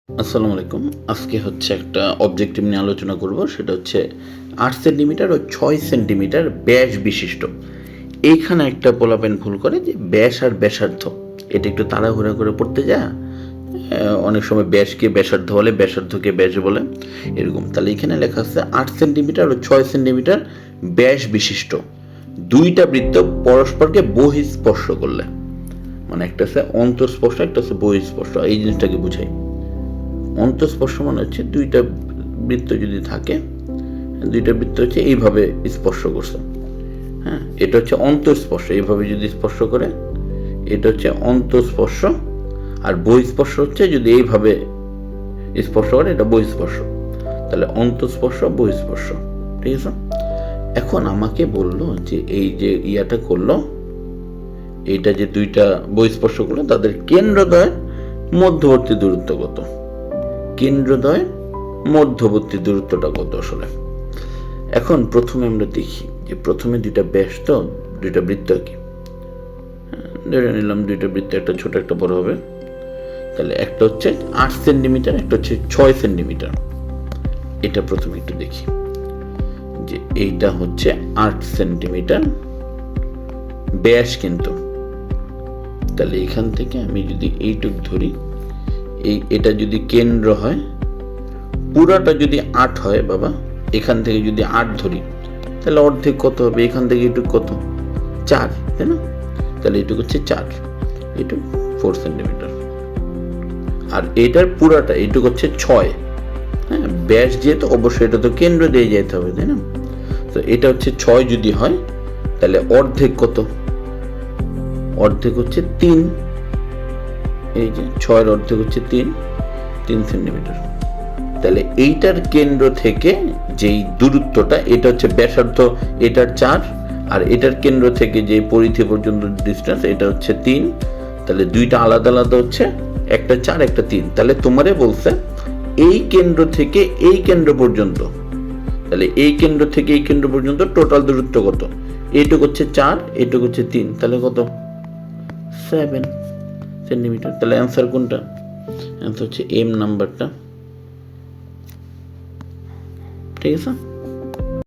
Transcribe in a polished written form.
আসসালামু আলাইকুম। আজকে হচ্ছে একটা অবজেক্টিভ নিয়ে আলোচনা করব। সেটা হচ্ছে ৮ সেন্টিমিটার ও ৬ সেন্টিমিটার ব্যাস বিশিষ্ট। এইখানে একটা পোলাপাইন ভুল করে যে ব্যাস আর ব্যাসার্ধ এটা একটু তাড়াহুড়া করে পড়তে যায়। অনেক সময় ব্যাসকে ব্যাসার্ধ বলে, ব্যাসার্ধকে ব্যাস বলে, এরকম। তাহলে এখানে লেখা আছে ৮ সেন্টিমিটার ও ৬ সেন্টিমিটার ব্যাস বিশিষ্ট দুইটা বৃত্ত পরস্পরকে বহিঃস্পর্শ করলে, মানে একটা হচ্ছে অন্তঃস্পর্শ, একটা হচ্ছে বহিঃস্পর্শ। এই জিনিসটাকে বুঝাই। অন্তঃস্পর্শ মানে হচ্ছে দুইটা বৃত্ত যদি থাকে, দুইটা বৃত্ত হচ্ছে এইভাবে স্পর্শ করছে, হ্যাঁ, এটা হচ্ছে অন্তঃস্পর্শ। এইভাবে যদি স্পর্শ করে, এটা হচ্ছে অন্তঃস্পর্শ। আর বহিঃস্পর্শ হচ্ছে যদি এইভাবে স্পর্শ করে, এটা বহিঃস্পর্শ। তাহলে অন্তঃস্পর্শ, বহিঃস্পর্শ, ঠিক আছে। এখন আমাকে বললো যে এই যে ইয়াটা করলো, এইটা যে দুইটা বহিঃস্পর্শ করলো, তাদের কেন্দ্রদ্বয়ের মধ্যবর্তী দূরত্ব কত? কেন্দ্রদ্বয়ের মধ্যবর্তী দূরত্বটা কত আসলে? এখন প্রথমে আমরা দেখি যে প্রথমে দুইটা ব্যাস, তো দুইটা বৃত্ত কি ধরে নিলাম, দুইটা বৃত্ত, একটা ছোট একটা বড় হবে। তাহলে একটা হচ্ছে ৮ সেন্টিমিটার, একটা হচ্ছে ৬ সেন্টিমিটার। এটা প্রথমে একটু দেখি যে এইটা হচ্ছে ৮ সেন্টিমিটার ব্যাস কিন্তু। তাহলে এখান থেকে আমি যদি এইটুক ধরি, এটা যদি কেন্দ্র হয়, পুরাটা যদি ৮ হয় বাবা, এখান থেকে যদি ৮ ধরি, তাহলে অর্ধেক কত হবে? এখান থেকে এটুক কত? ৪, তাই না? তাহলে এটুক হচ্ছে ৪, এটুক 4 সেন্টিমিটার। আর এটার পুরাটা এটুক হচ্ছে ৬। হ্যাঁ, ব্যাস যেহেতু অবশ্যই এটা তো কেন্দ্র দিয়ে যেতে হবে, তাই না? তো এটা হচ্ছে ৬ যদি হয়, তাহলে অর্ধেক কত? অর্ধেক হচ্ছে ৩। এই যে ৬-এর অর্ধেক হচ্ছে ৩ সেন্টিমিটার। তাহলে এইটার কেন্দ্র থেকে যেই দূরত্বটা, এটা হচ্ছে ব্যাসার্ধ, এটার ৪। আর এটার কেন্দ্র থেকে যে পরিধি পর্যন্ত ডিস্টেন্স, এটা হচ্ছে ৩। তাহলে দুইটা আলাদা আলাদা হচ্ছে, একটা ৪, একটা ৩। তাহলে তোমারে বলছে এই কেন্দ্র থেকে এই কেন্দ্র পর্যন্ত, তাহলে এই কেন্দ্র থেকে এই কেন্দ্র পর্যন্ত টোটাল দূরত্ব কত? এইটুক হচ্ছে ৪, এইটুক হচ্ছে ৩, তাহলে কত? 7 সেন্টিমিটার। তাহলে অ্যান্সার কোনটা? অ্যান্সার হচ্ছে এম নাম্বারটা, ঠিক আছে।